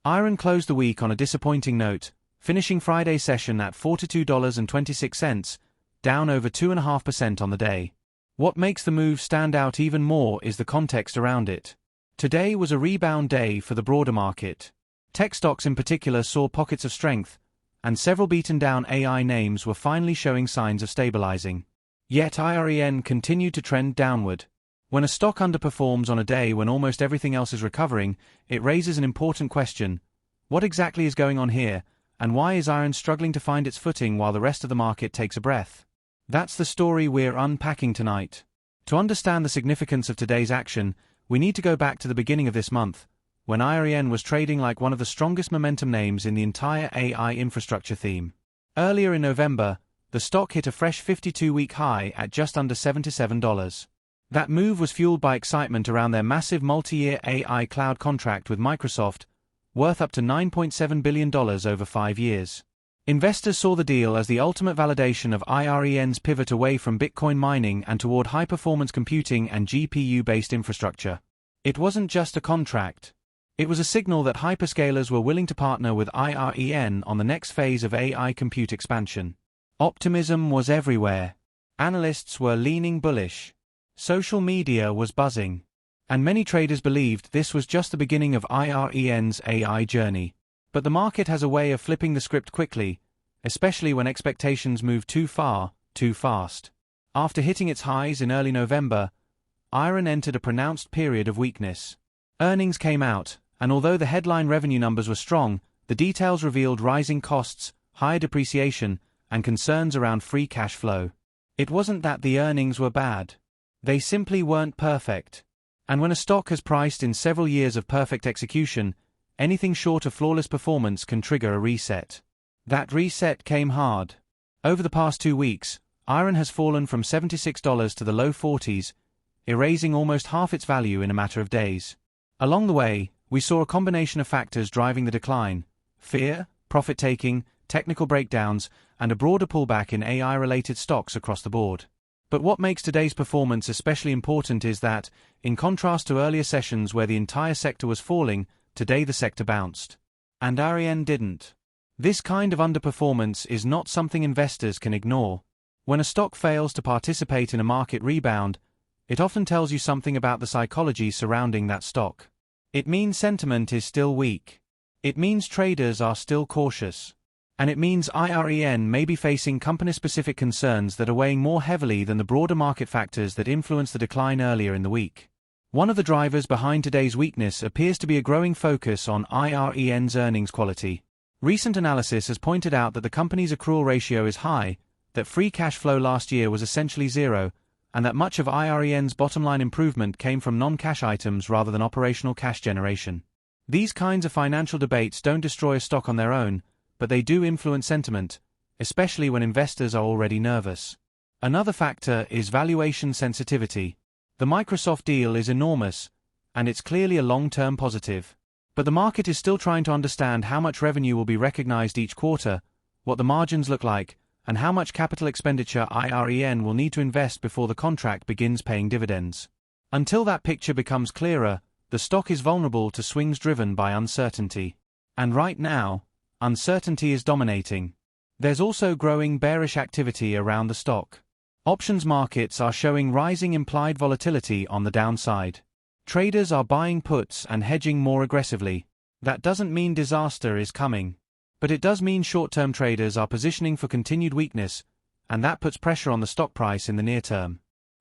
IREN closed the week on a disappointing note, finishing Friday's session at $42.26, down over 2.5% on the day. What makes the move stand out even more is the context around it. Today was a rebound day for the broader market. Tech stocks in particular saw pockets of strength, and several beaten-down AI names were finally showing signs of stabilising. Yet IREN continued to trend downward. When a stock underperforms on a day when almost everything else is recovering, it raises an important question. What exactly is going on here, and why is IREN struggling to find its footing while the rest of the market takes a breath? That's the story we're unpacking tonight. To understand the significance of today's action, we need to go back to the beginning of this month, when IREN was trading like one of the strongest momentum names in the entire AI infrastructure theme. Earlier in November, the stock hit a fresh 52-week high at just under $77. That move was fueled by excitement around their massive multi-year AI cloud contract with Microsoft, worth up to $9.7 billion over 5 years. Investors saw the deal as the ultimate validation of IREN's pivot away from Bitcoin mining and toward high-performance computing and GPU-based infrastructure. It wasn't just a contract. It was a signal that hyperscalers were willing to partner with IREN on the next phase of AI compute expansion. Optimism was everywhere. Analysts were leaning bullish. Social media was buzzing. And many traders believed this was just the beginning of IREN's AI journey. But the market has a way of flipping the script quickly, especially when expectations move too far, too fast. After hitting its highs in early November, IREN entered a pronounced period of weakness. Earnings came out, and although the headline revenue numbers were strong, the details revealed rising costs, higher depreciation, and concerns around free cash flow. It wasn't that the earnings were bad. They simply weren't perfect. And when a stock has priced in several years of perfect execution, anything short of flawless performance can trigger a reset. That reset came hard. Over the past 2 weeks, IREN has fallen from $76 to the low 40s, erasing almost half its value in a matter of days. Along the way, we saw a combination of factors driving the decline: fear, profit-taking, technical breakdowns, and a broader pullback in AI-related stocks across the board. But what makes today's performance especially important is that, in contrast to earlier sessions where the entire sector was falling, today the sector bounced. And IREN didn't. This kind of underperformance is not something investors can ignore. When a stock fails to participate in a market rebound, it often tells you something about the psychology surrounding that stock. It means sentiment is still weak. It means traders are still cautious. And it means IREN may be facing company-specific concerns that are weighing more heavily than the broader market factors that influenced the decline earlier in the week. One of the drivers behind today's weakness appears to be a growing focus on IREN's earnings quality. Recent analysis has pointed out that the company's accrual ratio is high, that free cash flow last year was essentially zero, and that much of IREN's bottom-line improvement came from non-cash items rather than operational cash generation. These kinds of financial debates don't destroy a stock on their own, but they do influence sentiment, especially when investors are already nervous. Another factor is valuation sensitivity. The Microsoft deal is enormous, and it's clearly a long-term positive. But the market is still trying to understand how much revenue will be recognized each quarter, what the margins look like, and how much capital expenditure IREN will need to invest before the contract begins paying dividends. Until that picture becomes clearer, the stock is vulnerable to swings driven by uncertainty. And right now, uncertainty is dominating. There's also growing bearish activity around the stock. Options markets are showing rising implied volatility on the downside. Traders are buying puts and hedging more aggressively. That doesn't mean disaster is coming. But it does mean short-term traders are positioning for continued weakness, and that puts pressure on the stock price in the near term.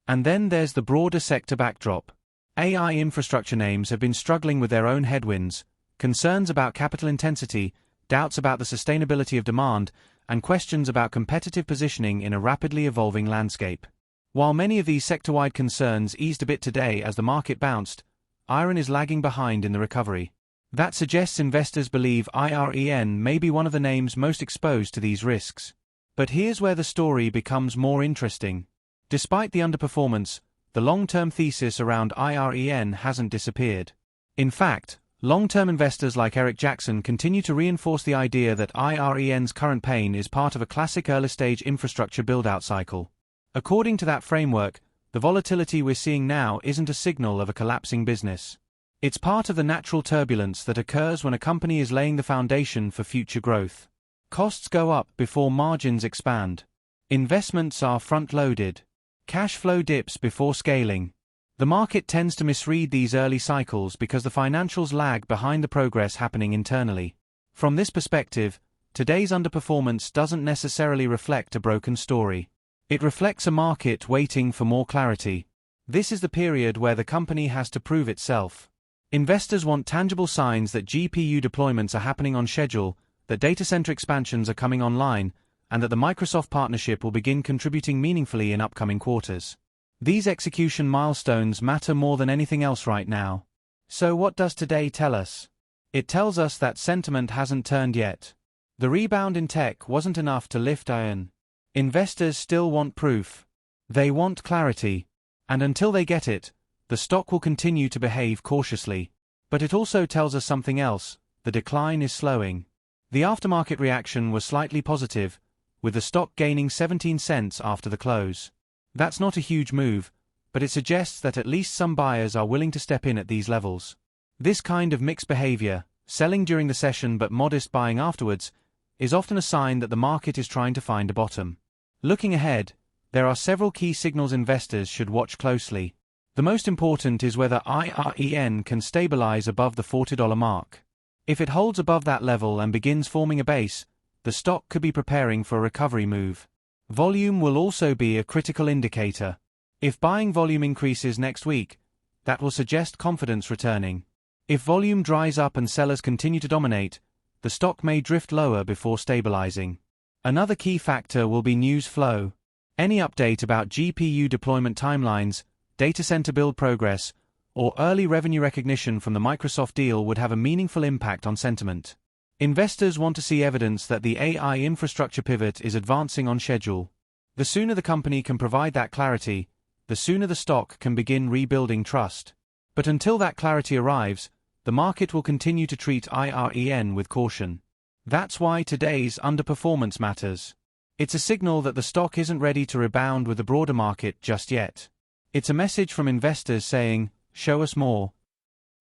And then there's the broader sector backdrop. AI infrastructure names have been struggling with their own headwinds, concerns about capital intensity, doubts about the sustainability of demand, and questions about competitive positioning in a rapidly evolving landscape. While many of these sector-wide concerns eased a bit today as the market bounced, IREN is lagging behind in the recovery. That suggests investors believe IREN may be one of the names most exposed to these risks. But here's where the story becomes more interesting. Despite the underperformance, the long-term thesis around IREN hasn't disappeared. In fact, long-term investors like Eric Jackson continue to reinforce the idea that IREN's current pain is part of a classic early-stage infrastructure build-out cycle. According to that framework, the volatility we're seeing now isn't a signal of a collapsing business. It's part of the natural turbulence that occurs when a company is laying the foundation for future growth. Costs go up before margins expand. Investments are front-loaded. Cash flow dips before scaling. The market tends to misread these early cycles because the financials lag behind the progress happening internally. From this perspective, today's underperformance doesn't necessarily reflect a broken story. It reflects a market waiting for more clarity. This is the period where the company has to prove itself. Investors want tangible signs that GPU deployments are happening on schedule, that data center expansions are coming online, and that the Microsoft partnership will begin contributing meaningfully in upcoming quarters. These execution milestones matter more than anything else right now. So what does today tell us? It tells us that sentiment hasn't turned yet. The rebound in tech wasn't enough to lift IREN. Investors still want proof. They want clarity. And until they get it, the stock will continue to behave cautiously. But it also tells us something else: the decline is slowing. The aftermarket reaction was slightly positive, with the stock gaining 17 cents after the close. That's not a huge move, but it suggests that at least some buyers are willing to step in at these levels. This kind of mixed behavior, selling during the session but modest buying afterwards, is often a sign that the market is trying to find a bottom. Looking ahead, there are several key signals investors should watch closely. The most important is whether IREN can stabilize above the $40 mark. If it holds above that level and begins forming a base, the stock could be preparing for a recovery move. Volume will also be a critical indicator. If buying volume increases next week, that will suggest confidence returning. If volume dries up and sellers continue to dominate, the stock may drift lower before stabilizing. Another key factor will be news flow. Any update about GPU deployment timelines, data center build progress, or early revenue recognition from the Microsoft deal would have a meaningful impact on sentiment. Investors want to see evidence that the AI infrastructure pivot is advancing on schedule. The sooner the company can provide that clarity, the sooner the stock can begin rebuilding trust. But until that clarity arrives, the market will continue to treat IREN with caution. That's why today's underperformance matters. It's a signal that the stock isn't ready to rebound with the broader market just yet. It's a message from investors saying, "Show us more."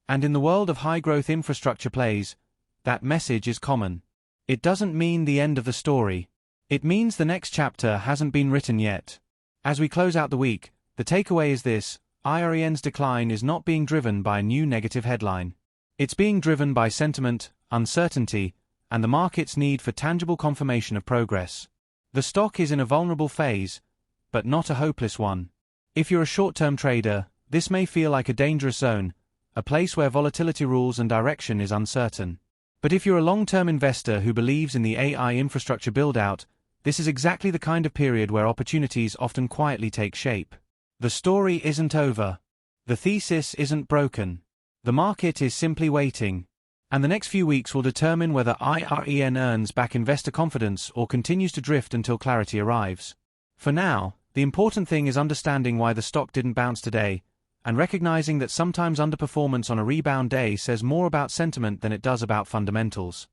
And in the world of high-growth infrastructure plays, that message is common. It doesn't mean the end of the story. It means the next chapter hasn't been written yet. As we close out the week, the takeaway is this: IREN's decline is not being driven by a new negative headline. It's being driven by sentiment, uncertainty, and the market's need for tangible confirmation of progress. The stock is in a vulnerable phase, but not a hopeless one. If you're a short-term trader, this may feel like a dangerous zone, a place where volatility rules and direction is uncertain. But if you're a long-term investor who believes in the AI infrastructure build-out, this is exactly the kind of period where opportunities often quietly take shape. The story isn't over. The thesis isn't broken. The market is simply waiting. And the next few weeks will determine whether IREN earns back investor confidence or continues to drift until clarity arrives. For now, the important thing is understanding why the stock didn't bounce today, and recognizing that sometimes underperformance on a rebound day says more about sentiment than it does about fundamentals.